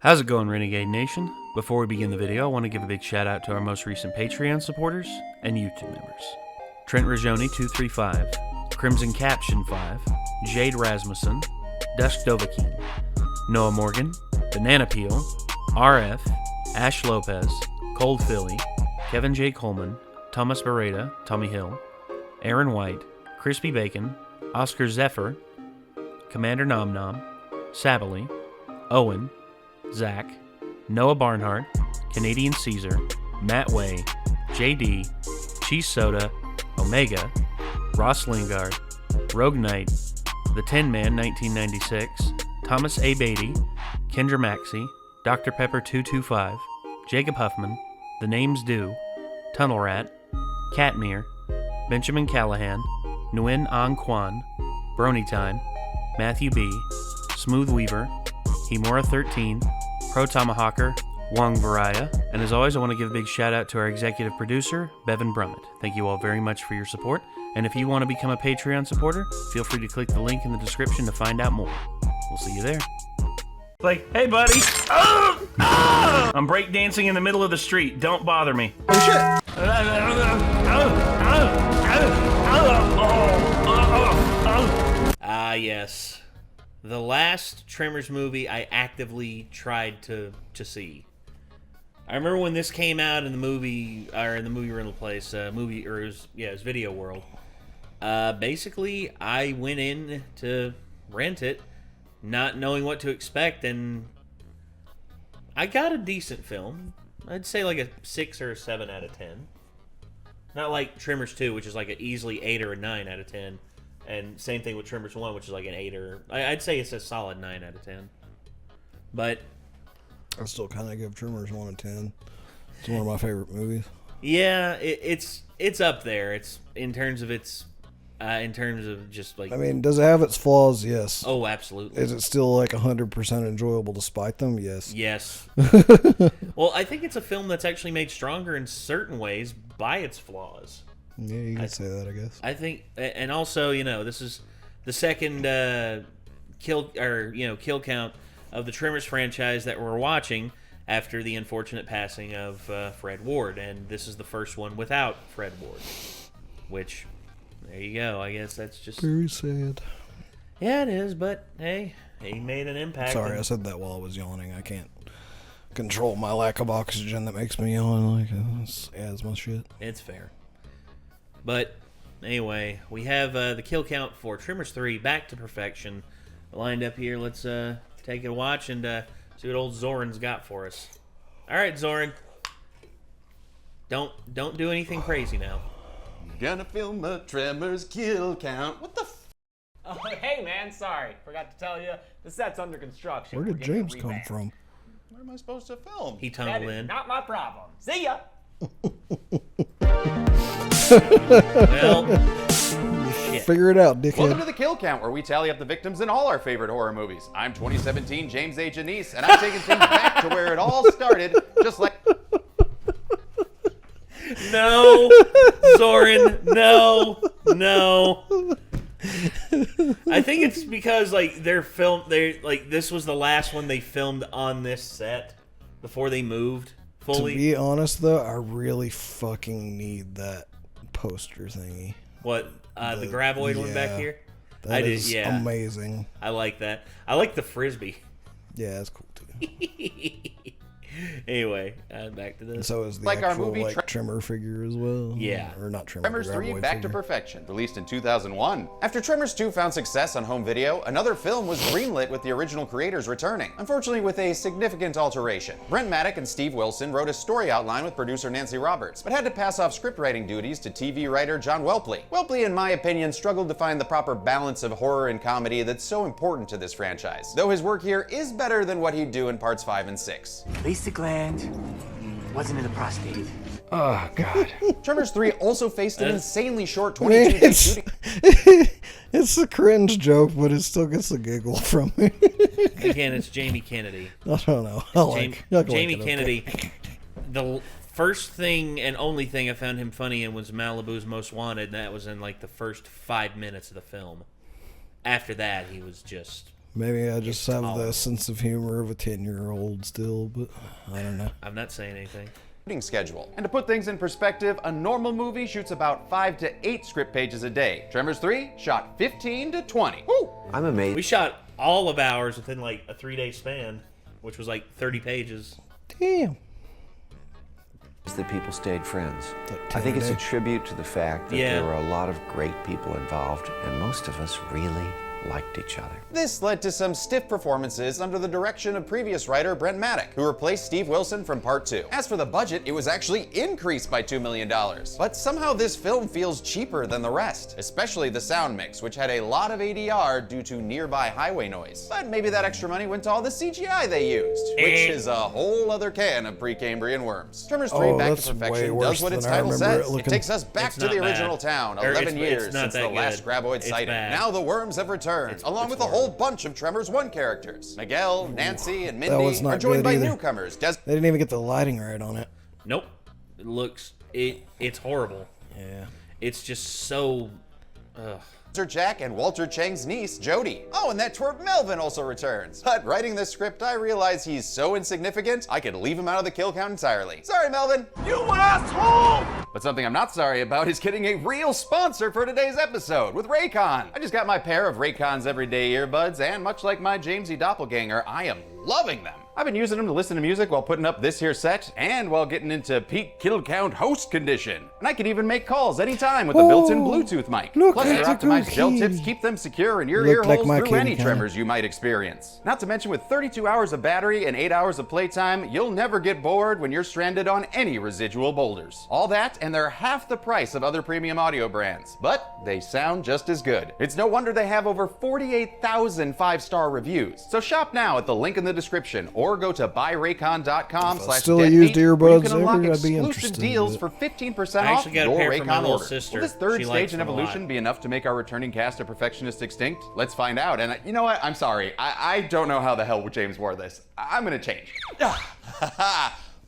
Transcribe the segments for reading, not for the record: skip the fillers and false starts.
How's it going, Renegade Nation? Before we begin the video, I want to give a big shout out to our most recent Patreon supporters and YouTube members. Trent Rajoni 235, Crimson Caption 5, Jade Rasmussen, Dusk Dovahkiin, Noah Morgan, Banana Peel, RF, Ash Lopez, Cold Philly, Kevin J. Coleman, Thomas Beretta, Tommy Hill, Aaron White, Crispy Bacon, Oscar Zephyr, Commander Nom Nom, Sabely, Owen, Zach, Noah Barnhart, Canadian Caesar, Matt Way, JD, Cheese Soda, Omega, Ross Lingard, Rogue Knight, The Tin Man 1996, Thomas A. Beatty, Kendra Maxey, Dr. Pepper 225, Jacob Huffman, The Names Due, Tunnel Rat, Catmere, Benjamin Callahan, Nguyen An Kwan, Brony Time, Matthew B., Smooth Weaver, Hemora 13, Pro Tomahawker, Wong Varaya, and as always, I want to give a big shout out to our executive producer, Bevan Brummett. Thank you all very much for your support, and if you want to become a Patreon supporter, feel free to click the link in the description to find out more. We'll see you there. Like, hey buddy, I'm breakdancing in the middle of the street. Don't bother me. Oh shit! Ah, yes. The last Tremors movie I actively tried to see. I remember when this came out in the movie, or in the movie rental place, it was Video World. Basically, I went in to rent it, not knowing what to expect, and I got a decent film. I'd say like a 6 or a 7 out of 10. Not like Tremors 2, which is like an easily 8 or a 9 out of 10. And same thing with Tremors 1, which is like an 8 or... I'd say it's a solid 9 out of 10. But... I still kind of give Tremors 1 a 10. It's one of my favorite movies. Yeah, it's up there. It's in terms of just like... I mean, does it have its flaws? Yes. Oh, absolutely. Is it still like 100% enjoyable despite them? Yes. Yes. Well, I think it's a film that's actually made stronger in certain ways by its flaws. Yeah, you can say that, I guess. I think, and also, this is the second kill count of the Tremors franchise that we're watching after the unfortunate passing of Fred Ward, and this is the first one without Fred Ward. Which, there you go. I guess that's just very sad. Yeah, it is. But hey, he made an impact. Sorry, I said that while I was yawning. I can't control my lack of oxygen that makes me yawn like asthma shit. It's fair. But anyway, we have the kill count for Tremors 3 Back to Perfection lined up here. Let's take a watch and see what old Zoran's got for us. All right, Zoran. Don't do anything crazy now. Gonna film a Tremors kill count. What the f? Oh, hey man, sorry. Forgot to tell you, the set's under construction. Where did James come from? Where am I supposed to film? He That tunneled is in. not my problem. See ya! Well, shit. Figure it out, dickhead. Welcome to the kill count, where we tally up the victims in all our favorite horror movies. I'm 2017 James A. Janice, and I'm taking things back to where it all started, just like... No, Zoran, no. I think it's because this was the last one they filmed on this set before they moved fully. To be honest, though, I really fucking need that poster thingy. What, the Gravoid one back here? That is amazing. I like that. I like the Frisbee. Yeah, that's cool too. Anyway, back to this. So is the Like our actual movie Tremor figure as well? Yeah. Or not Tremor. Tremors 3 Gravoid Back to figure. Perfection, released in 2001. After Tremors 2 found success on home video, another film was greenlit with the original creators returning, unfortunately with a significant alteration. Brent Maddock and Steve Wilson wrote a story outline with producer Nancy Roberts, but had to pass off script writing duties to TV writer John Welpley. Welpley, in my opinion, struggled to find the proper balance of horror and comedy that's so important to this franchise, though his work here is better than what he'd do in parts 5 and 6. At least the gland wasn't in the prostate. Oh, God. Tremors 3 also faced an insanely short 22-day It's, shooting. it's a cringe joke, but it still gets a giggle from me. Again, it's Jamie Kennedy. I don't know. I like Jamie it, Kennedy. okay. The first thing and only thing I found him funny in was Malibu's Most Wanted, and that was in like the first 5 minutes of the film. After that, he was just Maybe I just have the sense of humor of a 10-year-old still, but I don't know. I'm not saying anything. Schedule. And to put things in perspective, a normal movie shoots about 5 to 8 script pages a day. Tremors 3 shot 15 to 20. Woo! I'm amazed. We shot all of ours within like a 3-day span, which was like 30 pages. Damn. That people stayed friends. Like I think it's a 10 a day. tribute to the fact that there were a lot of great people involved, and most of us really liked each other. This led to some stiff performances under the direction of previous writer Brent Maddock, who replaced Steve Wilson from Part 2. As for the budget, it was actually increased by $2 million. But somehow this film feels cheaper than the rest, especially the sound mix, which had a lot of ADR due to nearby highway noise. But maybe that extra money went to all the CGI they used, which is a whole other can of Precambrian worms. Tremors 3 Back that's to way Perfection worse does what its than I title remember says. it It looking. takes us back It's to the not original bad. town, Or 11 years it's not since the that last good. Graboid It's sighting. bad. Now the worms have returned, along with a whole bunch of Tremors 1 characters. Miguel, Nancy, and Mindy was not are joined good by either. newcomers. They didn't even get the lighting right on it. Nope. It looks it's horrible. Yeah. It's just so Jack and Walter Chang's niece, Jody. Oh, and that twerp Melvin also returns. But writing this script, I realize he's so insignificant, I could leave him out of the kill count entirely. Sorry, Melvin. You asshole! But something I'm not sorry about is getting a real sponsor for today's episode with Raycon. I just got my pair of Raycon's everyday earbuds, and much like my Jamesy doppelganger, I am loving them. I've been using them to listen to music while putting up this here set, and while getting into peak kill count host condition. And I can even make calls anytime with a built-in Bluetooth mic. look Plus, at their the optimized gel cookie. tips keep them secure in your Looked ear like holes my through kitty any cat. tremors you might experience. Not to mention with 32 hours of battery and 8 hours of playtime, you'll never get bored when you're stranded on any residual boulders. All that, and they're half the price of other premium audio brands. But they sound just as good. It's no wonder they have over 48,000 5-star reviews. So shop now at the link in the description, or go to buyraycon.com/deadmeat, still used where you earbuds can unlock ever, I'd be exclusive interested in deals it. for 15% I off actually got a your pair from my Raycon little order. sister. Will this third She stage likes in them a lot. evolution be enough to make our returning cast of perfectionists extinct? Let's find out. And you know what? I'm sorry. I don't know how the hell James wore this. I'm gonna change.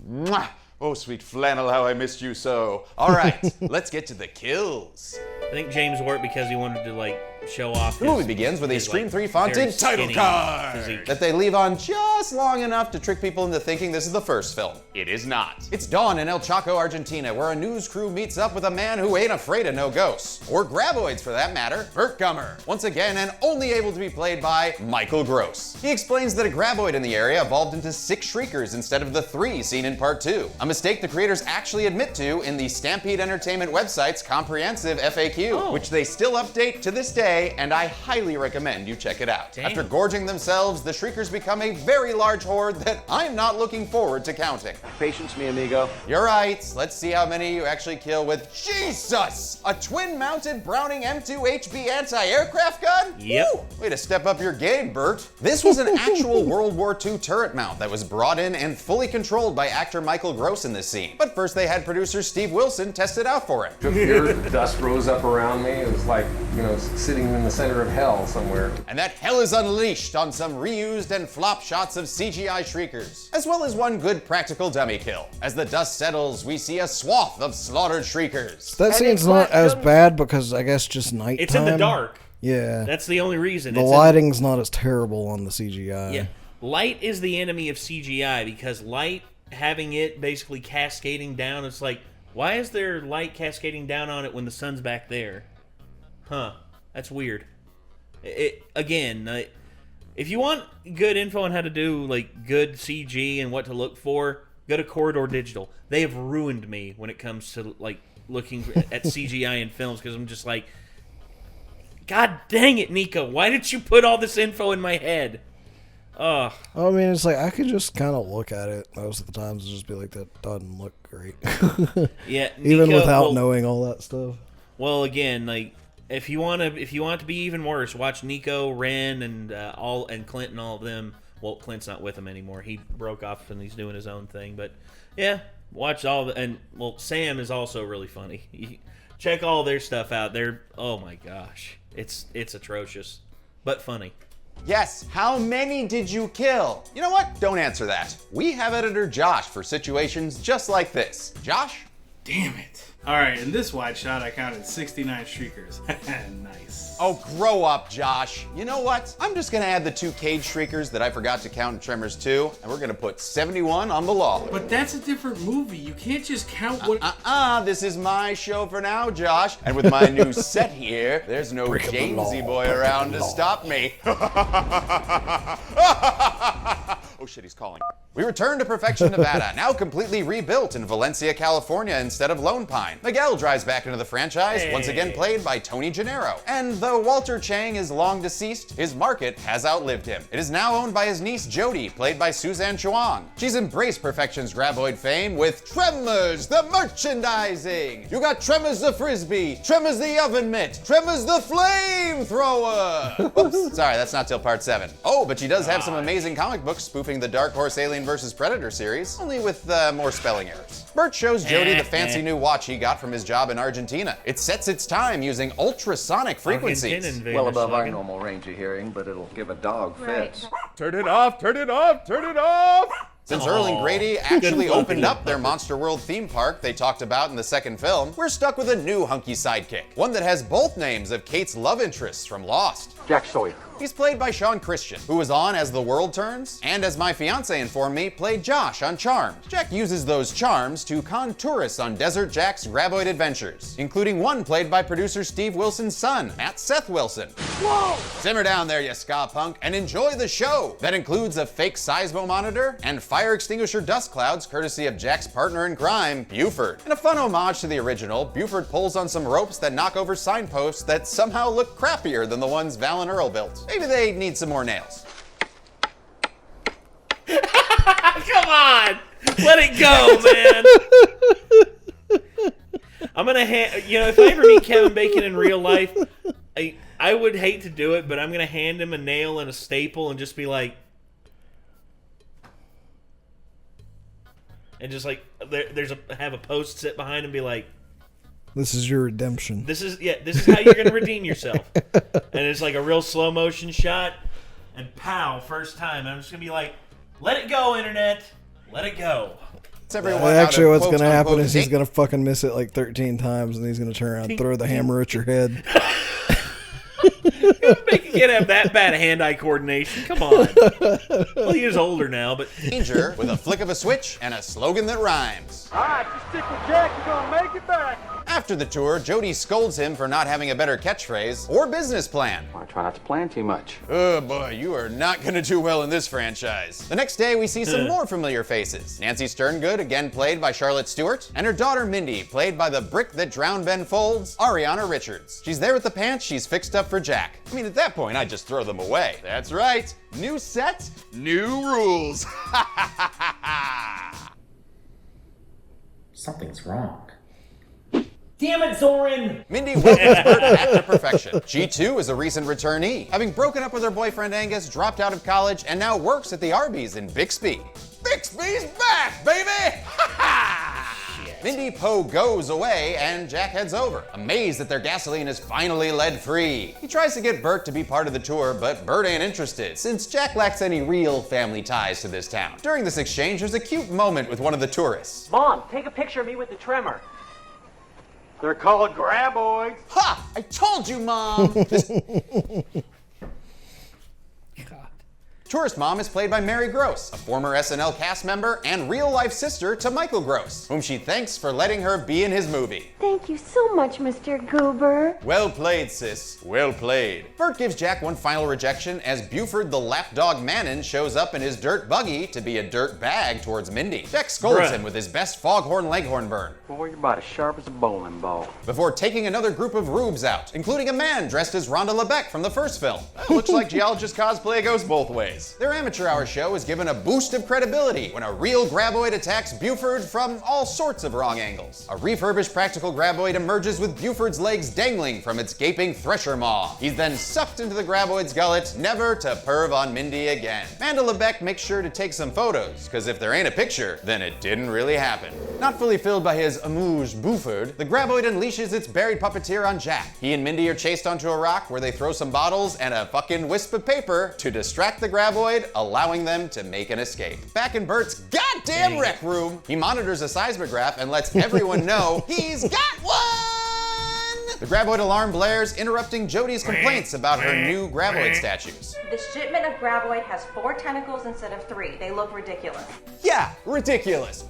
Mwah. Oh, sweet flannel, how I missed you so. All right, let's get to the kills. I think James wore it because he wanted to like show off. The movie begins with a Scream 3 fonted title card physique. that they leave on just long enough to trick people into thinking this is the first film. It is not. It's dawn in El Chaco, Argentina, where a news crew meets up with a man who ain't afraid of no ghosts. Or graboids, for that matter. Burt Gummer. Once again, and only able to be played by Michael Gross. He explains that a graboid in the area evolved into 6 shriekers instead of the 3 seen in Part 2. A mistake the creators actually admit to in the Stampede Entertainment website's comprehensive FAQ, which they still update to this day, and I highly recommend you check it out. Damn. After gorging themselves, the shriekers become a very large horde that I'm not looking forward to counting. Patience, mi amigo. You're right. Let's see how many you actually kill with Jesus! A twin-mounted Browning M2 HB anti-aircraft gun? Yep. Woo! Way to step up your game, Burt. This was an actual World War II turret mount that was brought in and fully controlled by actor Michael Gross in this scene. But first they had producer Steve Wilson test it out for him. Took here, dust rose up around me. It was like, sitting in the center of hell somewhere. And that hell is unleashed on some reused and flop shots of CGI shriekers, as well as one good practical dummy kill. As the dust settles, we see a swath of slaughtered shriekers. That scene's not as bad because I guess just nighttime. It's in the dark. Yeah. That's the only reason. The lighting's not as terrible on the CGI. Yeah. Light is the enemy of CGI because light, having it basically cascading down, it's like, why is there light cascading down on it when the sun's back there? Huh. That's weird. Again, if you want good info on how to do like good CG and what to look for, go to Corridor Digital. They have ruined me when it comes to like looking at CGI in films because I'm just like, God dang it, Nico! Why did you put all this info in my head? I mean, it's like I could just kind of look at it most of the times and just be like, that doesn't look great. Yeah, even Nico, without knowing all that stuff. Well, again, like if you want it to be even worse, watch Nico, Ren, and Clint and all of them. Well, Clint's not with him anymore. He broke off and he's doing his own thing. But yeah, watch Sam is also really funny. Check all their stuff out. Oh my gosh, it's atrocious, but funny. Yes, how many did you kill? You know what? Don't answer that. We have editor Josh for situations just like this. Josh? Damn it. Alright, in this wide shot, I counted 69 streakers. Nice. Oh, grow up, Josh. You know what? I'm just gonna add the 2 cage shriekers that I forgot to count in Tremors 2, and we're gonna put 71 on the law. But that's a different movie. You can't just count what... This is my show for now, Josh. And with my new set here, there's no Jamesy boy around to stop me. Oh shit, he's calling. We return to Perfection, Nevada, now completely rebuilt in Valencia, California instead of Lone Pine. Miguel drives back into the franchise, once again played by Tony Gennaro. And though Walter Chang is long deceased, his market has outlived him. It is now owned by his niece Jody, played by Suzanne Chuang. She's embraced Perfection's graboid fame with Tremors, the merchandising. You got Tremors the Frisbee, Tremors the Oven Mitt, Tremors the Flamethrower. Whoops, sorry, that's not till part 7. Oh, but she does have some amazing comic books spoofing the Dark Horse Alien vs. Predator series, only with more spelling errors. Burt shows Jody the fancy new watch he got from his job in Argentina. It sets its time using ultrasonic frequencies. Well above our normal range of hearing, but it'll give a dog fits. Turn it off, turn it off, turn it off! Since Earl and Grady actually opened up their Monster World theme park they talked about in the second film, we're stuck with a new hunky sidekick. One that has both names of Kate's love interests from Lost. Jack Sawyer. He's played by Sean Christian, who was on As the World Turns, and as my fiance informed me, played Josh on Charmed. Jack uses those charms to con tourists on Desert Jack's graboid adventures, including one played by producer Steve Wilson's son, Matt Seth Wilson. Whoa! Simmer down there, you ska punk, and enjoy the show. That includes a fake seismo monitor and fire extinguisher dust clouds courtesy of Jack's partner in crime, Buford. In a fun homage to the original, Buford pulls on some ropes that knock over signposts that somehow look crappier than the ones Val and Earl built. Maybe they need some more nails. Come on! Let it go, man! I'm gonna if I ever meet Kevin Bacon in real life, I would hate to do it, but I'm gonna hand him a nail and a staple and just be like, and just like have a post sit behind him and be like, this is your redemption. This is how you're gonna redeem yourself. And it's like a real slow motion shot, and pow, first time. And I'm just gonna be like, let it go, internet, let it go. Actually, what's going to happen is he's going to fucking miss it like 13 times, and he's going to turn around and throw the hammer at your head. Make a kid have that bad hand-eye coordination. Come on. Well, he is older now, but... Danger with a flick of a switch and a slogan that rhymes. All right, just stick with Jack. You're going to make it back. After the tour, Jody scolds him for not having a better catchphrase or business plan. I try not to plan too much. Oh boy, you are not gonna do well in this franchise. The next day, we see some more familiar faces. Nancy Sterngood, again played by Charlotte Stewart, and her daughter Mindy, played by the brick that drowned Ben Folds, Ariana Richards. She's there with the pants she's fixed up for Jack. I mean, at that point, I'd just throw them away. That's right. New set, new rules. Something's wrong. Damn it, Zoran! Mindy welcomes Burt back to perfection. She, too, is a recent returnee, having broken up with her boyfriend Angus, dropped out of college, and now works at the Arby's in Bixby. Bixby's back, baby! Mindy Poe goes away, and Jack heads over, amazed that their gasoline is finally lead-free. He tries to get Burt to be part of the tour, but Burt ain't interested, since Jack lacks any real family ties to this town. During this exchange, there's a cute moment with one of the tourists. Mom, take a picture of me with the Tremor. They're called graboids. Ha! I told you, Mom! Tourist Mom is played by Mary Gross, a former SNL cast member and real-life sister to Michael Gross, whom she thanks for letting her be in his movie. Thank you so much, Mr. Goober. Well played, sis. Well played. Burt gives Jack one final rejection as Buford the lapdog Mannon shows up in his dirt buggy to be a dirt bag towards Mindy. Jack scolds him with his best foghorn leghorn burn. Boy, you're about as sharp as a bowling ball. Before taking another group of rubes out, including a man dressed as Rhonda LeBeck from the first film. Looks like geologist cosplay goes both ways. Their amateur hour show is given a boost of credibility when a real graboid attacks Buford from all sorts of wrong angles. A refurbished practical graboid emerges with Buford's legs dangling from its gaping thresher maw. He's then sucked into the graboid's gullet, never to perv on Mindy again. Amanda LeBeck makes sure to take some photos, because if there ain't a picture, then it didn't really happen. Not fully filled by his amuse Buford, the graboid unleashes its buried puppeteer on Jack. He and Mindy are chased onto a rock where they throw some bottles and a fucking wisp of paper to distract the graboid, allowing them to make an escape. Back in Burt's goddamn rec room. He monitors a seismograph and lets everyone know he's got one! The graboid alarm blares, interrupting Jody's complaints about her new graboid statues. The shipment of graboid has 4 tentacles instead of 3. They look ridiculous. Yeah, ridiculous.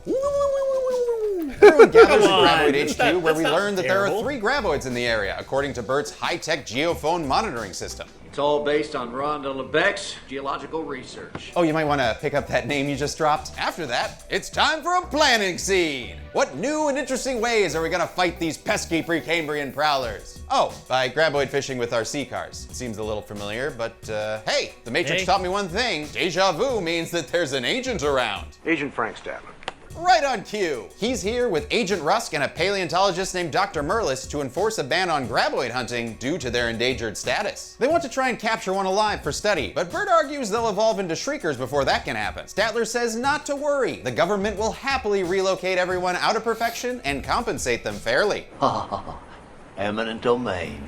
Everyone gathers at Graboid HQ, where we learn that there are 3 graboids in the area, according to Burt's high-tech geophone monitoring system. It's all based on Rhonda Lebeck's geological research. Oh, you might want to pick up that name you just dropped. After that, it's time for a planning scene. What new and interesting ways are we going to fight these pesky Precambrian prowlers? Oh, by graboid fishing with our sea cars. It seems a little familiar, but hey, the Matrix taught me one thing. Deja vu means that there's an agent around. Agent Frank Statler. Right on cue. He's here with Agent Rusk and a paleontologist named Dr. Merlis to enforce a ban on graboid hunting due to their endangered status. They want to try and capture one alive for study, but Burt argues they'll evolve into shriekers before that can happen. Statler says not to worry. The government will happily relocate everyone out of perfection and compensate them fairly. Eminent domain.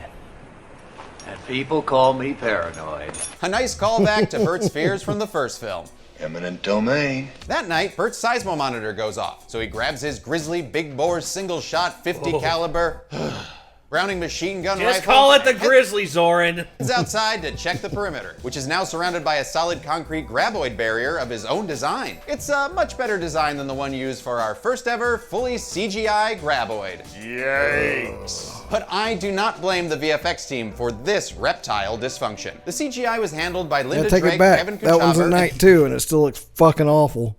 And people call me paranoid. A nice callback to Burt's fears from the first film. Eminent domain. That night, Burt's seismo monitor goes off, so he grabs his Grizzly Big Bore single-shot 50 caliber Browning machine gun rifle. Just call it the Grizzly, Zoran. He's outside to check the perimeter, which is now surrounded by a solid concrete graboid barrier of his own design. It's a much better design than the one used for our first ever fully CGI graboid. Yikes. But I do not blame the VFX team for this reptile dysfunction. The CGI was handled by Linda take Drake, it back. Kevin That one's at Kuchaver, night too, and it still looks fucking awful.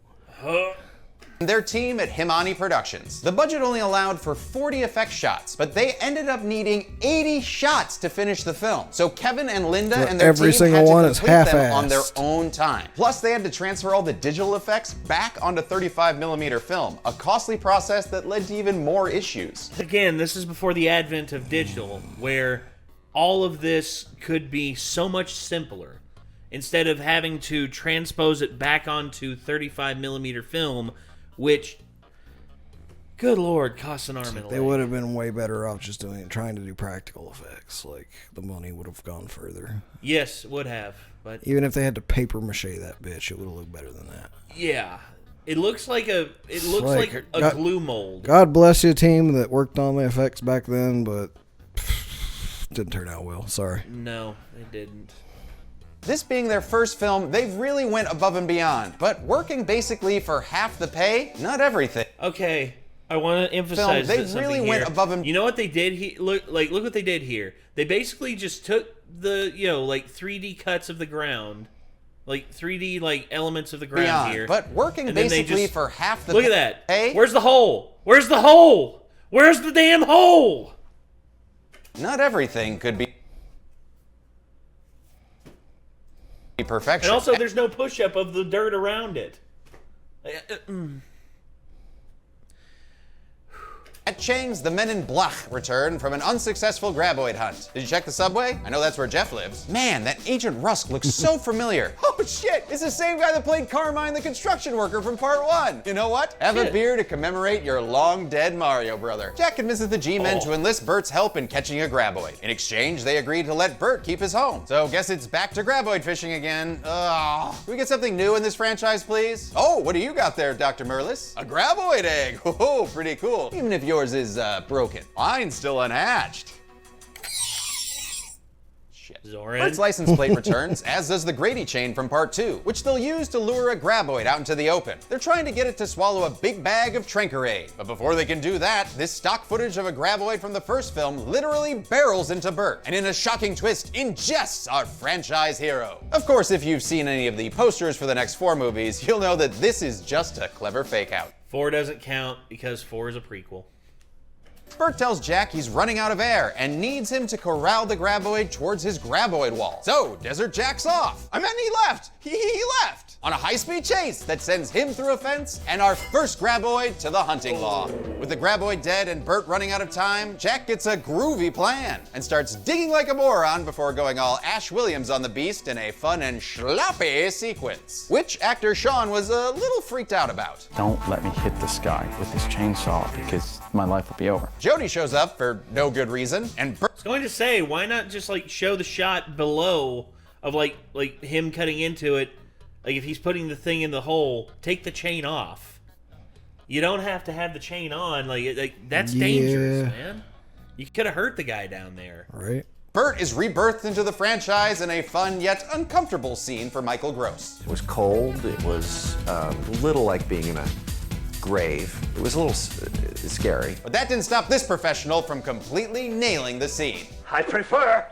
and their team at Himani Productions. The budget only allowed for 40 effect shots, but they ended up needing 80 shots to finish the film. So Kevin and Linda and their every team single had to one is complete them half-assed. on their own time. Plus, they had to transfer all the digital effects back onto 35mm film, a costly process that led to even more issues. Again, this is before the advent of digital, where all of this could be so much simpler. Instead of having to transpose it back onto 35mm film, which, good lord, costs an arm and a leg. They would have been way better off just trying to do practical effects. Like, the money would have gone further. Yes, would have, but even if they had to paper mache that bitch, it would have looked better than that. yeah, it looks like a glue mold. God bless you, team that worked on the effects back then, but didn't turn out well. Sorry. No, it didn't. This being their first film, they really went above and beyond, but working basically for half the pay, not everything. Okay, I want to emphasize They something really went here. above and. You know what they did? Look what they did here. They basically just took the 3D cuts of the ground, like 3D elements of the ground Beyond, here, but working basically for half the. Look at that. Hey, where's the hole? Where's the hole? Where's the damn hole? Not everything could be perfection. And also, there's no push-up of the dirt around it. At Chang's, the men in Black return from an unsuccessful graboid hunt. Did you check the subway? I know that's where Jeff lives. Man, that Agent Rusk looks so familiar. Oh shit, it's the same guy that played Carmine the construction worker from part 1. You know what? Have a beer to commemorate your long-dead Mario brother. Jack convinces the G-men to enlist Burt's help in catching a graboid. In exchange, they agree to let Burt keep his home. So guess it's back to graboid fishing again. Can we get something new in this franchise, please? Oh, what do you got there, Dr. Merlis? A graboid egg. Oh, pretty cool. Even if yours is broken. Mine's still unhatched. Zoran. Burt's license plate returns, as does the Grady chain from part 2, which they'll use to lure a graboid out into the open. They're trying to get it to swallow a big bag of Trankerade. But before they can do that, this stock footage of a graboid from the first film literally barrels into Burt, and in a shocking twist, ingests our franchise hero. Of course, if you've seen any of the posters for the next 4 movies, you'll know that this is just a clever fake out. 4 doesn't count because 4 is a prequel. Burt tells Jack he's running out of air and needs him to corral the graboid towards his graboid wall. So, Desert Jack's off. I mean, he left. He left. On a high-speed chase that sends him through a fence and our first graboid to the hunting lawn. With the graboid dead and Burt running out of time, Jack gets a groovy plan and starts digging like a moron before going all Ash Williams on the beast in a fun and sloppy sequence. Which actor Sean was a little freaked out about. Don't let me hit this guy with this chainsaw because my life will be over. Jody shows up for no good reason, and Burt... I was going to say, why not just show the shot below of like him cutting into it? Like if he's putting the thing in the hole, take the chain off. You don't have to have the chain on. Like that's dangerous, man. You could have hurt the guy down there. Right. Burt is rebirthed into the franchise in a fun yet uncomfortable scene for Michael Gross. It was cold. It was a little like being in a grave. It was a little scary. But that didn't stop this professional from completely nailing the scene. I prefer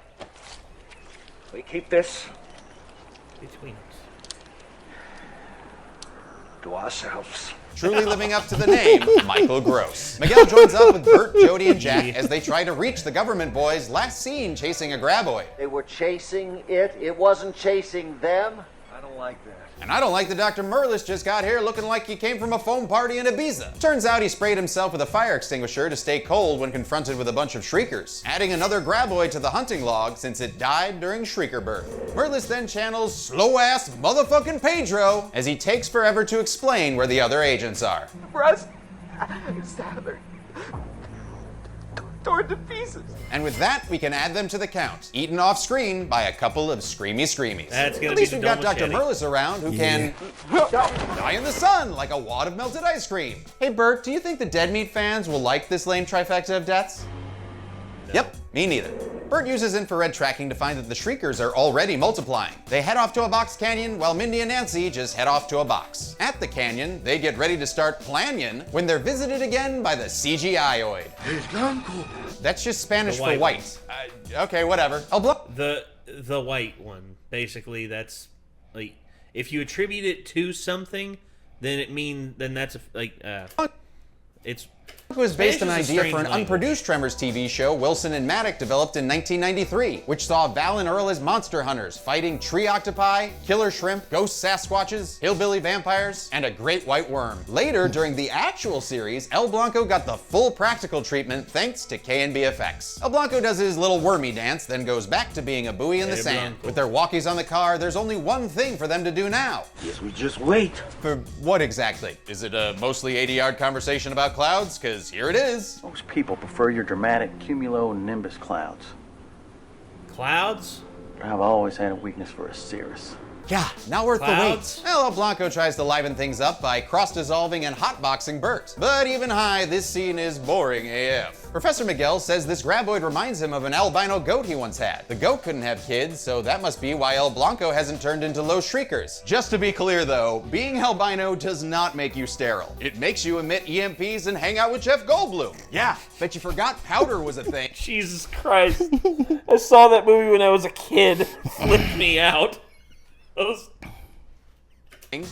we keep this between us to ourselves. Truly living up to the name, Michael Gross. Miguel joins up with Burt, Jody, and Jack as they try to reach the government boys, last seen chasing a graboid. They were chasing it. It wasn't chasing them. I don't like that. And I don't like that Dr. Merlis just got here looking like he came from a foam party in Ibiza. Turns out he sprayed himself with a fire extinguisher to stay cold when confronted with a bunch of shriekers, adding another graboid to the hunting log since it died during shrieker birth. Merlis then channels slow-ass motherfucking Pedro as he takes forever to explain where the other agents are. Russ, they're torn to pieces. And with that, we can add them to the count, eaten off screen by a couple of screamy screamies. That's gonna At be least the we've got dull Dr. machete. Merlis around who can die in the sun like a wad of melted ice cream. Hey Bert, do you think the Dead Meat fans will like this lame trifecta of deaths? No. Yep, me neither. Bert uses infrared tracking to find that the shriekers are already multiplying. They head off to a box canyon while Mindy and Nancy just head off to a box. At the canyon, they get ready to start planning when they're visited again by the CGI-oid. That's just Spanish for white. Okay, whatever. The white one, basically. That's like if you attribute it to something, then that's it's. It was based on an Spanish is a idea for an strange unproduced Tremors TV show Wilson and Maddock developed in 1993, which saw Val and Earl as monster hunters fighting tree octopi, killer shrimp, ghost Sasquatches, hillbilly vampires, and a great white worm. Later, during the actual series, El Blanco got the full practical treatment thanks to K&B Effects. El Blanco does his little wormy dance, then goes back to being a buoy in the sand. With their walkies on the car, there's only one thing for them to do now. Yes, we just wait. For what exactly? Is it a mostly 80-yard conversation about clouds? Because here it is. Most people prefer your dramatic cumulonimbus clouds. Clouds? I've always had a weakness for a cirrus. Yeah, not worth Clouds? the wait. Well, El Blanco tries to liven things up by cross-dissolving and hotboxing Burt. But even high, this scene is boring AF. Professor Miguel says this graboid reminds him of an albino goat he once had. The goat couldn't have kids, so that must be why El Blanco hasn't turned into Los Shriekers. Just to be clear though, being albino does not make you sterile. It makes you emit EMPs and hang out with Jeff Goldblum. Yeah, bet you forgot powder was a thing. Jesus Christ. I saw that movie when I was a kid. Flipped me out.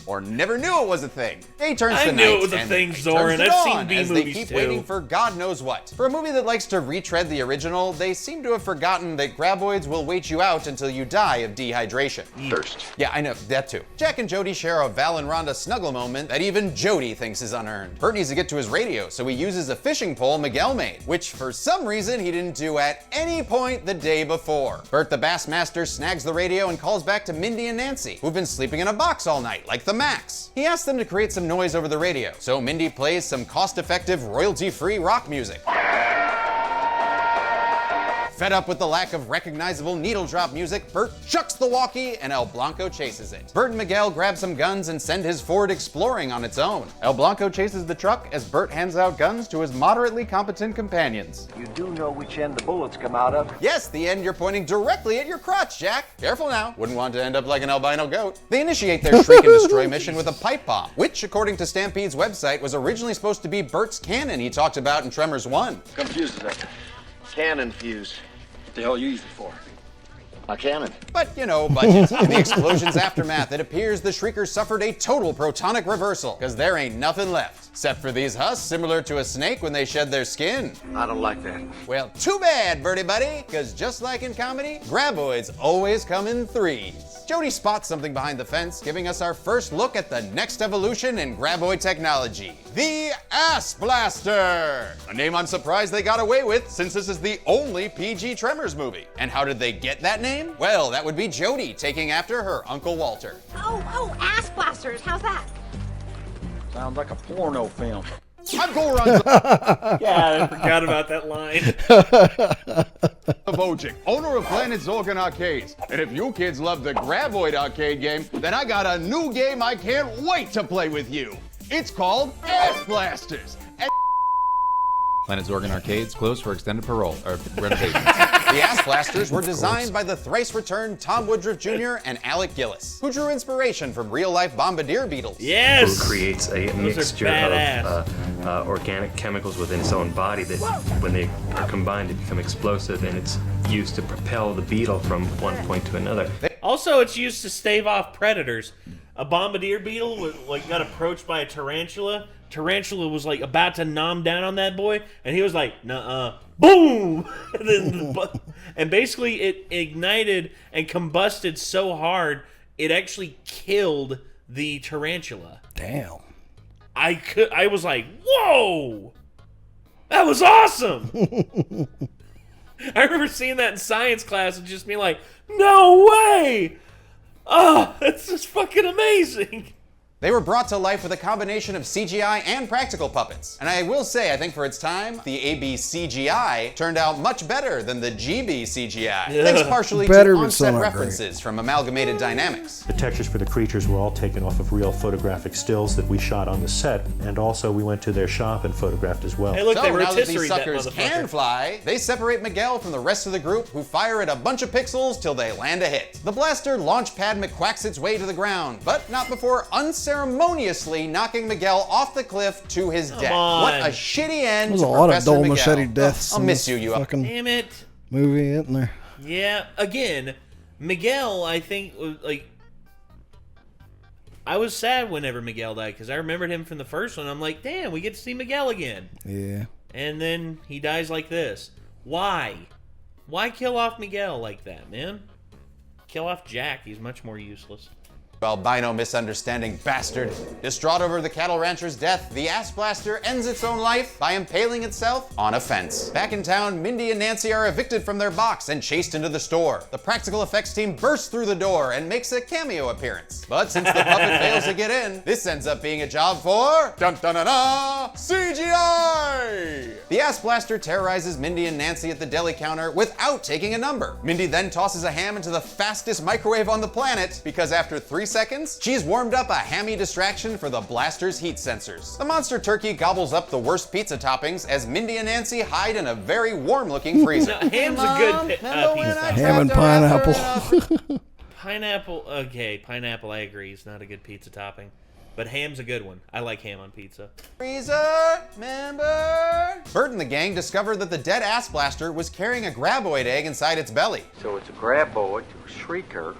Or never knew it was a thing. Day turns I to knew night it was a and thing, turns Zoran. to I've seen dawn B as they movies keep too. waiting for God knows what. For a movie that likes to retread the original, they seem to have forgotten that graboids will wait you out until you die of dehydration. Thirst. Yeah, I know, that too. Jack and Jody share a Val and Rhonda snuggle moment that even Jody thinks is unearned. Burt needs to get to his radio, so he uses a fishing pole Miguel made, which for some reason he didn't do at any point the day before. Burt the Bassmaster snags the radio and calls back to Mindy and Nancy, who've been sleeping in a box all night, like the Max. He asks them to create some noise over the radio, so Mindy plays some cost-effective, royalty-free rock music. Fed up with the lack of recognizable needle drop music, Burt chucks the walkie and El Blanco chases it. Burt and Miguel grab some guns and send his Ford exploring on its own. El Blanco chases the truck as Burt hands out guns to his moderately competent companions. You do know which end the bullets come out of? Yes, the end you're pointing directly at your crotch, Jack. Careful now, wouldn't want to end up like an albino goat. They initiate their shriek and destroy mission with a pipe bomb, which according to Stampede's website was originally supposed to be Burt's cannon he talked about in Tremors 1. Confused with that. Cannon fuse. What the hell you use it for? A cannon. But, you know, budget. In the explosion's aftermath, it appears the Shriekers suffered a total protonic reversal, because there ain't nothing left. Except for these husks, similar to a snake when they shed their skin. I don't like that. Well, too bad, Birdie Buddy, because just like in comedy, graboids always come in threes. Jody spots something behind the fence, giving us our first look at the next evolution in graboid technology. The Ass Blaster! A name I'm surprised they got away with, since this is the only PG Tremors movie. And how did they get that name? Well, that would be Jody taking after her Uncle Walter. Oh, ass blasters. How's that? Sounds like a porno film. I'm Goran's Yeah, I forgot about that line. Vojic, owner of Planet Zorgon Arcades. And if you kids love the Graboid arcade game, then I got a new game I can't wait to play with you. It's called Ass Blasters. Planet Zorgon Arcades closed for extended parole, or renovation. The Ass Blasters were designed by the thrice-returned Tom Woodruff Jr. and Alec Gillis, who drew inspiration from real-life bombardier beetles. Who creates a mixture of organic chemicals within its own body that, when they are combined, they become explosive, and it's used to propel the beetle from one point to another. Also, it's used to stave off predators. A bombardier beetle was, got approached by a tarantula. Tarantula was about to nom down on that boy, and he was like, nuh-uh, boom! And basically it ignited and combusted so hard, it actually killed the tarantula. Damn. I was like, whoa! That was awesome! I remember seeing that in science class and just being like, no way! Oh, that's just fucking amazing! They were brought to life with a combination of CGI and practical puppets. And I will say, I think for its time, the AB CGI turned out much better than the GB CGI. Thanks partially to on-set references from Amalgamated Dynamics. The textures for the creatures were all taken off of real photographic stills that we shot on the set, and also we went to their shop and photographed as well. Hey, look, So now that these suckers can fly, they separate Miguel from the rest of the group, who fire at a bunch of pixels till they land a hit. The blaster launch pad McQuacks its way to the ground, but not before unceremoniously knocking Miguel off the cliff to his death. What a shitty end There's to a lot of Professor dull Miguel. machete deaths. I'll miss you, fucking Damn it. movie, isn't there? Yeah, again, Miguel, I think, I was sad whenever Miguel died, because I remembered him from the first one. I'm like, damn, we get to see Miguel again. Yeah. And then he dies like this. Why? Why kill off Miguel like that, man? Kill off Jack. He's much more useless. Albino misunderstanding bastard. Distraught over the cattle rancher's death, the Ass Blaster ends its own life by impaling itself on a fence. Back in town, Mindy and Nancy are evicted from their box and chased into the store. The practical effects team bursts through the door and makes a cameo appearance. But since the puppet fails to get in, this ends up being a job for dun-dun-dun-dun, CGI! The Ass Blaster terrorizes Mindy and Nancy at the deli counter without taking a number. Mindy then tosses a ham into the fastest microwave on the planet because after 3 seconds, she's warmed up a hammy distraction for the blaster's heat sensors. The monster turkey gobbles up the worst pizza toppings as Mindy and Nancy hide in a very warm-looking freezer. No, ham's a good pizza. Ham and pineapple. Pineapple, okay, pineapple I agree is not a good pizza topping. But ham's a good one. I like ham on pizza. Freezer, member! Burt and the gang discovered that the dead Ass Blaster was carrying a graboid egg inside its belly. So it's a graboid to a shrieker.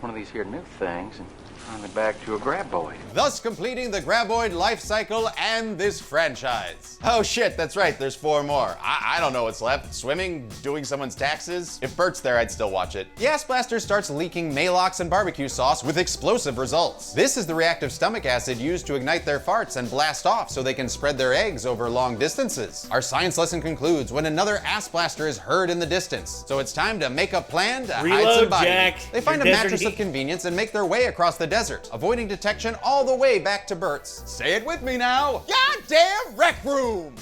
One of these here new things, and finally back to a graboid. Thus completing the graboid life cycle and this franchise. Oh shit, that's right, there's 4 more. I don't know what's left. Swimming, doing someone's taxes. If Bert's there, I'd still watch it. The Ass Blaster starts leaking Malox and barbecue sauce with explosive results. This is the reactive stomach acid used to ignite their farts and blast off so they can spread their eggs over long distances. Our science lesson concludes when another Ass Blaster is heard in the distance. So it's time to make a plan to hide some body. Jack. They find a Your mattress desert of convenience and make their way across the desert, avoiding detection all the way back to Bert's. Say it with me now. Goddamn rec room!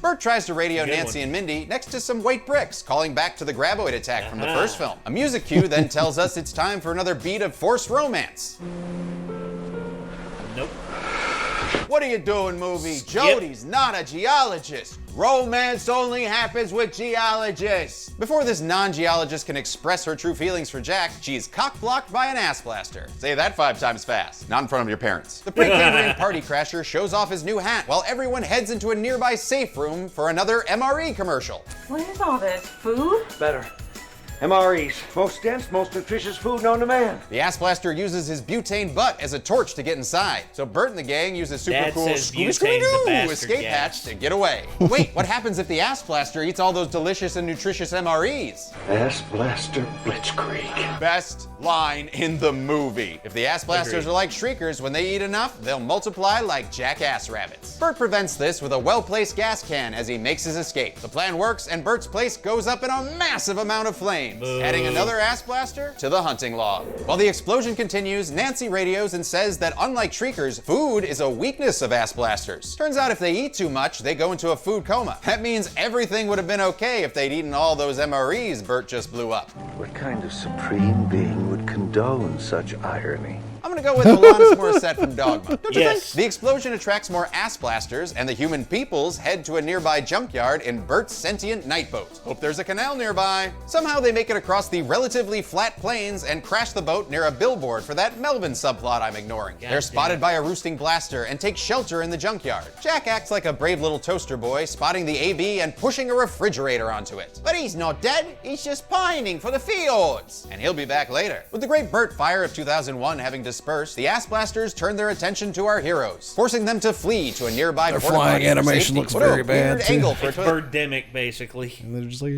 Burt tries to radio Nancy and Mindy next to some white bricks, calling back to the graboid attack from the first film. A music cue then tells us it's time for another beat of forced romance. Nope. What are you doing, movie? Jody's not a geologist. Romance only happens with geologists. Before this non-geologist can express her true feelings for Jack, she's cock-blocked by an Ass Blaster. Say that 5 times fast. Not in front of your parents. The pre-Cambrian party crasher shows off his new hat while everyone heads into a nearby safe room for another MRE commercial. What is all this? Food? Better. MREs, most dense, most nutritious food known to man. The Ass Blaster uses his butane butt as a torch to get inside. So Burt and the gang use a super Dad cool says butane's a Scooby-Doo bastard escape gas. hatch to get away. Wait, what happens if the Ass Blaster eats all those delicious and nutritious MREs? Ass Blaster Blitzkrieg. Best line in the movie. If the Ass Blasters are like shriekers, when they eat enough, they'll multiply like jackass rabbits. Burt prevents this with a well-placed gas can as he makes his escape. The plan works, and Burt's place goes up in a massive amount of flames, adding another Ass Blaster to the hunting log. While the explosion continues, Nancy radios and says that unlike shriekers, food is a weakness of Ass Blasters. Turns out if they eat too much, they go into a food coma. That means everything would have been okay if they'd eaten all those MREs Burt just blew up. What kind of supreme being would condone such irony? I'm gonna go with Alanis Morissette from Dogma. Don't you Yes. think? The explosion attracts more ass blasters, and the human peoples head to a nearby junkyard in Burt's sentient night boat. Hope there's a canal nearby. Somehow they make it across the relatively flat plains and crash the boat near a billboard for that Melvin subplot I'm ignoring. They're spotted by a roosting blaster and take shelter in the junkyard. Jack acts like a brave little toaster boy, spotting the AB and pushing a refrigerator onto it. But he's not dead, he's just pining for the fjords. And he'll be back later. With the Great Burt Fire of 2001 having dispersed, the ass blasters turn their attention to our heroes, forcing them to flee to a nearby Their porta flying potty for animation safety. looks What a very bad, weird too. angle for It's a Birdemic, basically. And they're just like,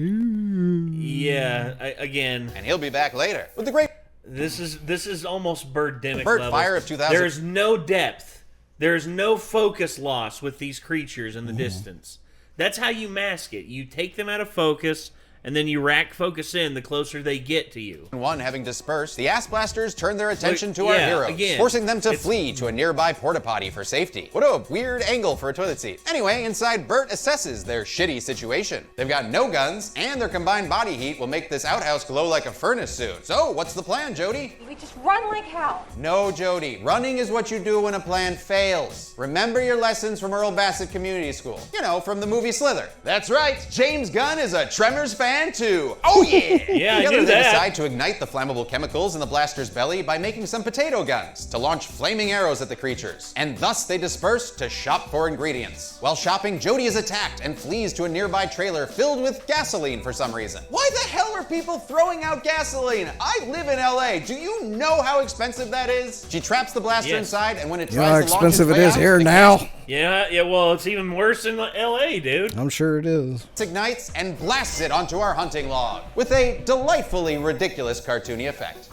yeah, again. And he'll be back later. With the Great This is almost Birdemic Burt levels. Fire of 2000. There is no depth. There is no focus loss with these creatures in the distance. That's how you mask it. You take them out of focus, and then you rack focus in the closer they get to you. One having dispersed, the ass blasters turn their attention to yeah, our heroes, again, forcing them to flee to a nearby porta potty for safety. What a weird angle for a toilet seat. Anyway, inside, Burt assesses their shitty situation. They've got no guns, and their combined body heat will make this outhouse glow like a furnace soon. So, what's the plan, Jody? We just run like hell. No, Jody. Running is what you do when a plan fails. Remember your lessons from Earl Bassett Community School. You know, from the movie Slither. That's right. James Gunn is a Tremors fan too. Oh yeah! Yeah, I Together knew they that. decide to ignite the flammable chemicals in the blaster's belly by making some potato guns to launch flaming arrows at the creatures. And thus they disperse to shop for ingredients. While shopping, Jody is attacked and flees to a nearby trailer filled with gasoline for some reason. Why the hell are people throwing out gasoline? I live in LA. Do you know how expensive that is? She traps the blaster inside, and when it you know how tries to launch its expensive it way is out, here the now? Yeah, well, it's even worse in LA, dude. I'm sure it is. gas ignites and blasts it onto our hunting log with a delightfully ridiculous cartoony effect.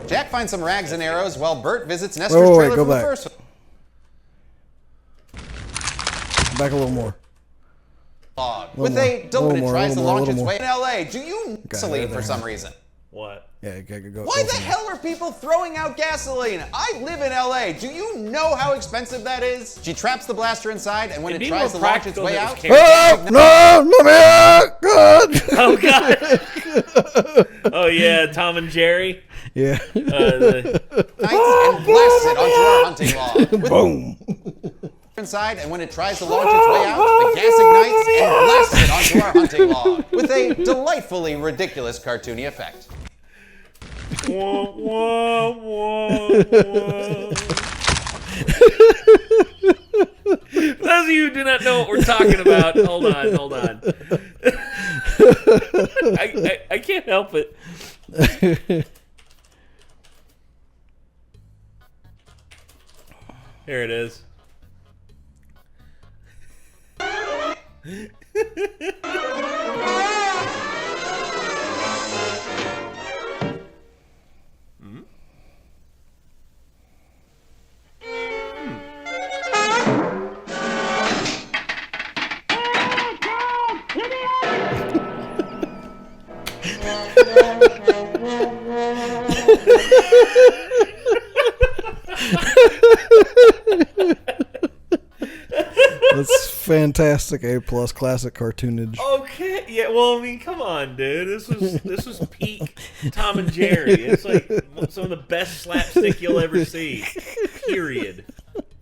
Jack finds some rags and arrows while Burt visits Nestor's Wait, trailer go from the back. first. Back a little more. Log. Little With more, a little when it more, tries to little more, launch its little way in LA. Do you gasoline for some reason? What? Yeah, go. Why the hell are people throwing out gasoline? I live in LA. Do you know how expensive that is? She traps the blaster inside, and when It'd it be tries to more launch its practical way if out, it was Oh, no, let me out! God! Oh, God. Oh, yeah, Tom and Jerry. Yeah. and blasts it onto our hunting log. Boom. Inside, and when it tries to launch its way out, the gas ignites and blasts it onto our hunting log with a delightfully ridiculous cartoony effect. Wah, wah, wah, wah. Those of you who do not know what we're talking about, hold on. I can't help it. Here it is. That's fantastic. A+ classic cartoonage. Okay, yeah. Well, I mean, come on, dude. This was peak Tom and Jerry. It's like some of the best slapstick you'll ever see. Period.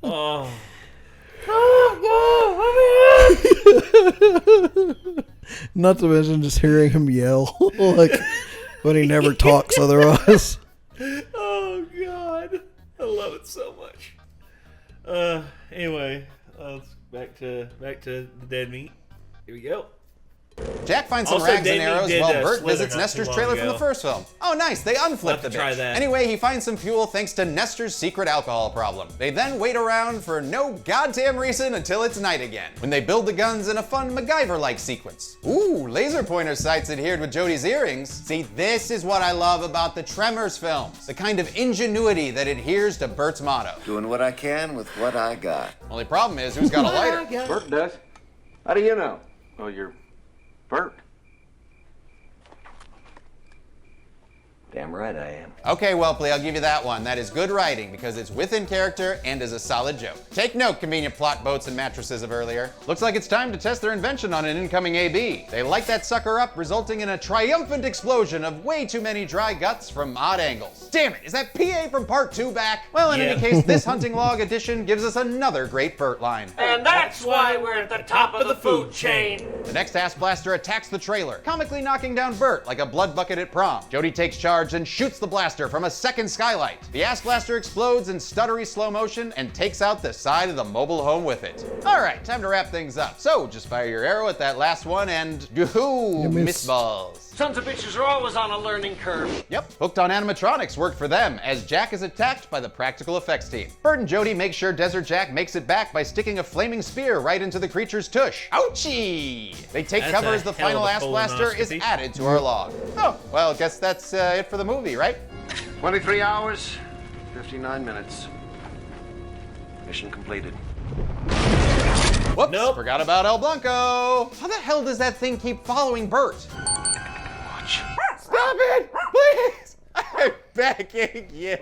Oh. Not to mention just hearing him yell like when he never talks otherwise. Oh God, I love it so much. Anyway, let's back to the dead meat. Here we go. Jack finds some Also, rags and Davey arrows did, while Burt Slither visits not Nestor's too long trailer from ago. the first film. Oh, nice. They We'll unflipped have the to try bitch. that. Anyway, he finds some fuel thanks to Nestor's secret alcohol problem. They then wait around for no goddamn reason until it's night again, when they build the guns in a fun MacGyver-like sequence. Ooh, laser pointer sights adhered with Jody's earrings. See, this is what I love about the Tremors films. The kind of ingenuity that adheres to Burt's motto. Doing what I can with what I got. Only problem is, who's got a lighter? Burt does. How do you know? Oh, you're Burt. Damn right I am. Okay, Whelpley, I'll give you that one. That is good writing because it's within character and is a solid joke. Take note, convenient plot boats and mattresses of earlier. Looks like it's time to test their invention on an incoming AB. They light that sucker up, resulting in a triumphant explosion of way too many dry guts from odd angles. Damn it, is that PA from part 2 back? Well, in any case, this hunting log edition gives us another great Burt line. And that's why we're at the top of the food chain. The next ass blaster attacks the trailer, comically knocking down Burt like a blood bucket at prom. Jody takes charge and shoots the blaster from a second skylight. The ass blaster explodes in stuttery slow motion and takes out the side of the mobile home with it. All right, time to wrap things up. So just fire your arrow at that last one and miss balls. Sons of bitches are always on a learning curve. Yep, Hooked on Animatronics worked for them as Jack is attacked by the practical effects team. Burt and Jody make sure Desert Jack makes it back by sticking a flaming spear right into the creature's tush. Ouchie! They take cover as the final ass blaster is added to our log. Oh, well, I guess that's it for the movie, right? 23 hours, 59 minutes. Mission completed. Whoops, forgot about El Blanco. How the hell does that thing keep following Burt? Stop it, please! I'm begging you.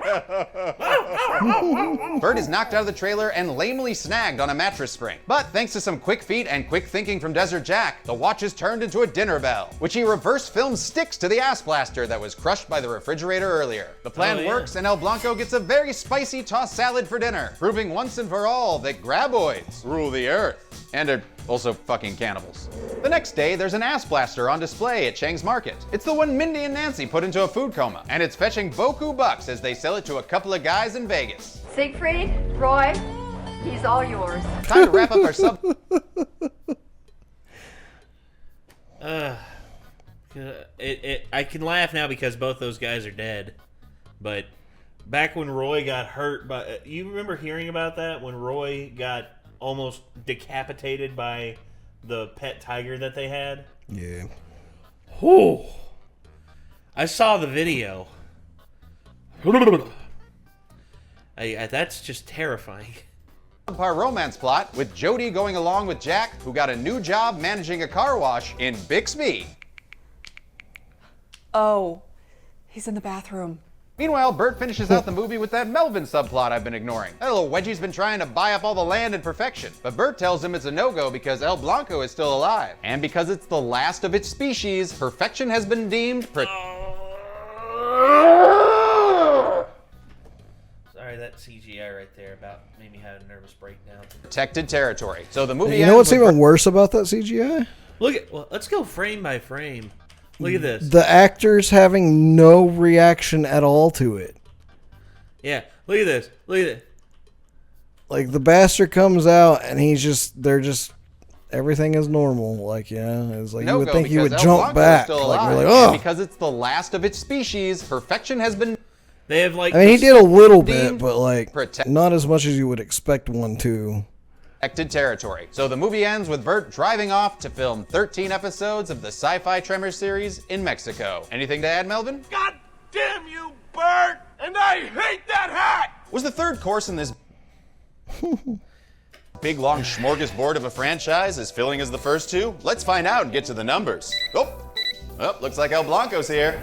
Burt is knocked out of the trailer and lamely snagged on a mattress spring. But thanks to some quick feet and quick thinking from Desert Jack, the watch is turned into a dinner bell, which he reverse film sticks to the ass blaster that was crushed by the refrigerator earlier. The plan works and El Blanco gets a very spicy tossed salad for dinner, proving once and for all that graboids rule the earth. And are also fucking cannibals. The next day, there's an ass blaster on display at Chang's Market. It's the one Mindy and Nancy put into a food coma, and it's fetching boku bucks as they sell it to a couple of guys in Vegas. Siegfried, Roy, he's all yours. Time to wrap up our sub. I can laugh now because both those guys are dead, but back when Roy got hurt, you remember hearing about that when Roy got almost decapitated by the pet tiger that they had? Yeah. Whew. I saw the video. That's just terrifying. Our romance plot with Jody going along with Jack, who got a new job managing a car wash in Bixby. Oh, he's in the bathroom. Meanwhile, Burt finishes out the movie with that Melvin subplot I've been ignoring. That little wedgie's been trying to buy up all the land in perfection, but Burt tells him it's a no-go because El Blanco is still alive. And because it's the last of its species, perfection has been deemed Sorry, that CGI right there about made me have a nervous breakdown. Protected territory. So the movie You know what's even worse about that CGI? Let's go frame by frame. Look at this. The actors having no reaction at all to it. Yeah, look at this. Look at it. Like the bastard comes out and everything is normal. Like, yeah, it's like you would think he would jump back. Like, you're like, oh. Because it's the last of its species, perfection has been. They have like. I mean, he did a little bit, but like not as much as you would expect one to. Protected territory. So the movie ends with Burt driving off to film 13 episodes of the sci-fi Tremors series in Mexico. Anything to add, Melvin? God damn you, Burt! And I hate that hat! Was the third course in this big long smorgasbord of a franchise as filling as the first two? Let's find out and get to the numbers. Oh, looks like El Blanco's here.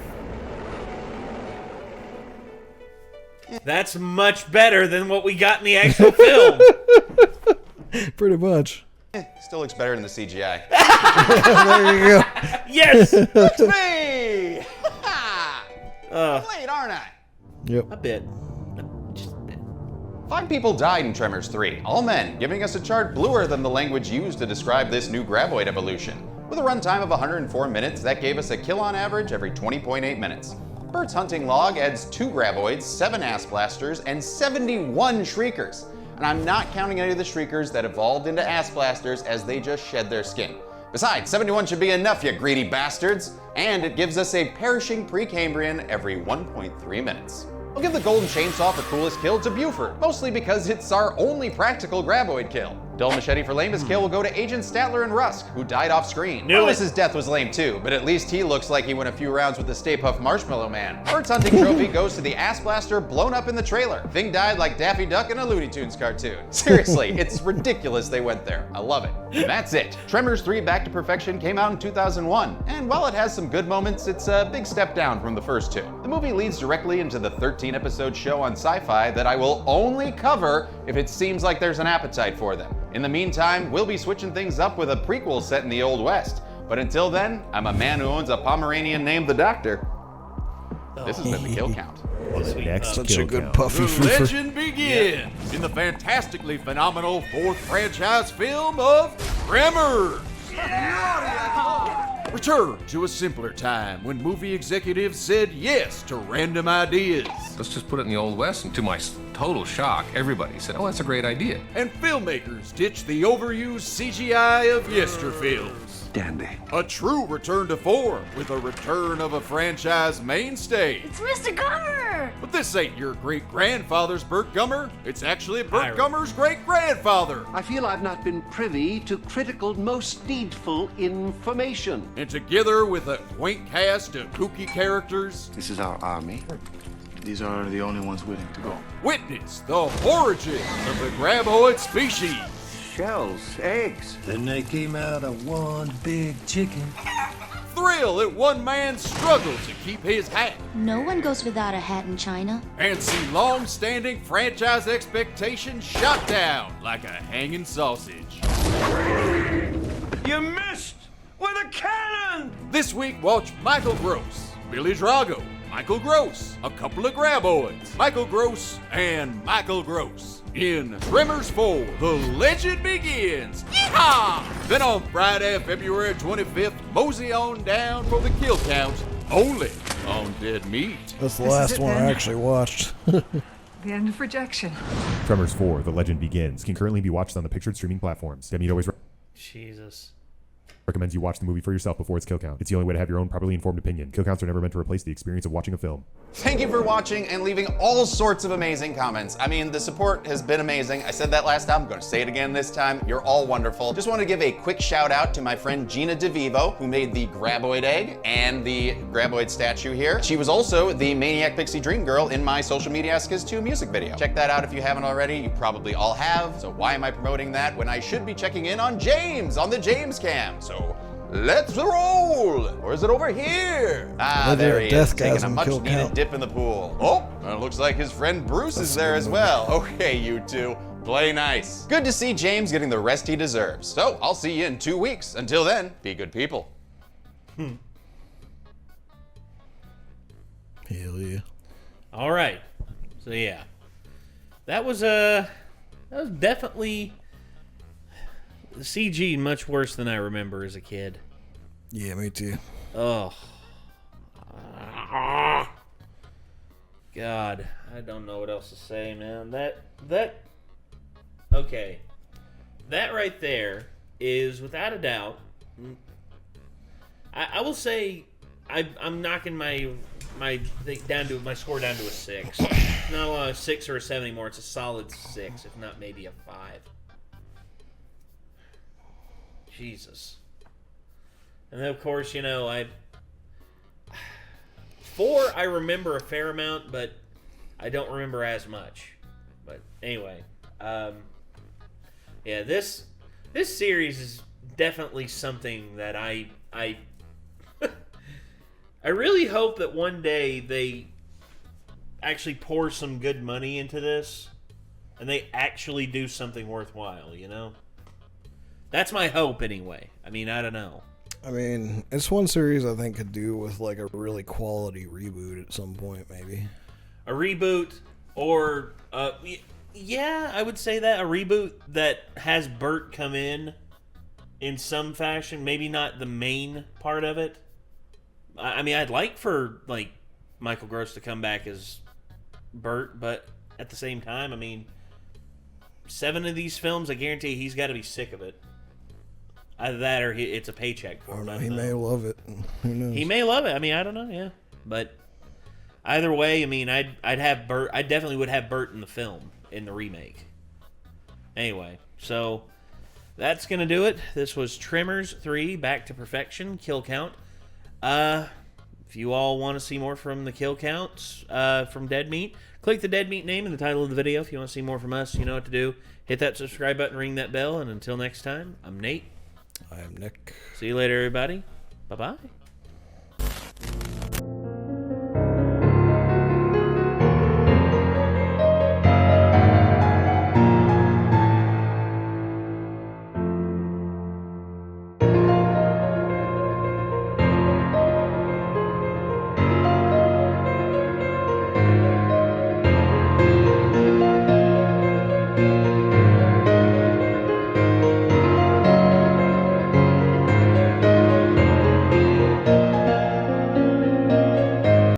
That's much better than what we got in the actual film. Pretty much. Still looks better than the CGI. There you go. Yes! It's me! Late, aren't I? Yep. A bit. 5 people died in Tremors 3, all men, giving us a chart bluer than the language used to describe this new graboid evolution. With a runtime of 104 minutes, that gave us a kill on average every 20.8 minutes. Burt's hunting log adds 2 graboids, 7 ass blasters, and 71 shriekers. And I'm not counting any of the shriekers that evolved into ass blasters as they just shed their skin. Besides, 71 should be enough, you greedy bastards. And it gives us a perishing Precambrian every 1.3 minutes. I'll give the golden chainsaw for coolest kill to Buford, mostly because it's our only practical graboid kill. Dull Machete for lamest kill will go to Agent Statler and Rusk, who died off screen. Lewis' death was lame too, but at least he looks like he went a few rounds with the Stay Puft Marshmallow Man. Burt's hunting trophy goes to the ass blaster blown up in the trailer. Thing died like Daffy Duck in a Looney Tunes cartoon. Seriously, it's ridiculous they went there. I love it. And that's it. Tremors 3 Back to Perfection came out in 2001, and while it has some good moments, it's a big step down from the first two. The movie leads directly into the 13-episode show on Sci-Fi that I will only cover if it seems like there's an appetite for them. In the meantime, we'll be switching things up with a prequel set in the Old West. But until then, I'm a man who owns a Pomeranian named the Doctor. This has been the Kill Count. Such a good puffy The foofer. legend begins in the fantastically phenomenal fourth franchise film of Tremors. Return to a simpler time when movie executives said yes to random ideas. Let's just put it in the Old West, and to my total shock, everybody said, oh, that's a great idea. And filmmakers ditched the overused CGI of yesterfilms. Dandy. A true return to form with a return of a franchise mainstay. It's Mr. Gummer! But this ain't your great-grandfather's Burt Gummer. It's actually Burt Gummer's great-grandfather. I feel I've not been privy to critical, most needful information. And together with a quaint cast of kooky characters, This is our army. These are the only ones willing to go. witness the origins of the graboid species. Shells, eggs. Then they came out of one big chicken. Thrill at one man's struggle to keep his hat. No one goes without a hat in China. And see long-standing franchise expectations shot down like a hanging sausage. You missed with a cannon! This week, watch Michael Gross, Billy Drago, Michael Gross, a couple of graboids, Michael Gross, and Michael Gross in Tremors 4, The Legend Begins. Yeehaw! Then on Friday, February 25th, mosey on down for the Kill Count, only on Dead Meat. That's the This is last it one I then? actually watched. The end of rejection. Tremors 4, The Legend Begins, can currently be watched on the pictured streaming platforms. Demi always Jesus. recommends you watch the movie for yourself before its kill count. It's the only way to have your own properly informed opinion. Kill counts are never meant to replace the experience of watching a film. Thank you for watching and leaving all sorts of amazing comments. I mean, the support has been amazing. I said that last time, I'm gonna say it again this time. You're all wonderful. Just want to give a quick shout out to my friend Gina DeVivo, who made the graboid egg and the graboid statue here. She was also the Maniac Pixie Dream Girl in my Social Media Skiz 2 music video. Check that out if you haven't already. You probably all have, so why am I promoting that when I should be checking in on James on the James Cam? So let's roll! Or is it over here? Ah, there he is, taking a much needed dip in the pool. Oh, and it looks like his friend Bruce is there as well. Okay, you two, play nice. Good to see James getting the rest he deserves. So I'll see you in 2 weeks. Until then, be good people. Hell yeah. All right. So yeah, that was definitely CG much worse than I remember as a kid. Yeah, me too. Oh. God, I don't know what else to say, man. Okay. That right there is, without a doubt, I will say I'm knocking my score down to a 6. Not a 6 or a 7 anymore. It's a solid 6, if not maybe a 5. Jesus. And then, of course, 4 I remember a fair amount, but I don't remember as much. But anyway, yeah, this series is definitely something that I I really hope that one day they actually pour some good money into this and they actually do something worthwhile, That's my hope anyway. I mean, I don't know. I mean, it's one series I think could do with like a really quality reboot at some point, maybe. A reboot, or yeah, I would say that a reboot that has Burt come in some fashion. Maybe not the main part of it. I mean, I'd like for like Michael Gross to come back as Burt, but at the same time, I mean, 7 of these films, I guarantee he's got to be sick of it. Either that or it's a paycheck for him. He may love it. Who knows? He may love it. I mean, I don't know. Yeah, but either way, I mean, I'd have Burt. I definitely would have Burt in the film in the remake. Anyway, so that's going to do it. This was Tremors 3, Back to Perfection, kill count. If you all want to see more from the kill counts from Dead Meat, click the Dead Meat name in the title of the video. If you want to see more from us, you know what to do. Hit that subscribe button, ring that bell, and until next time, I'm Nate. I am Nick. See you later, everybody. Bye-bye.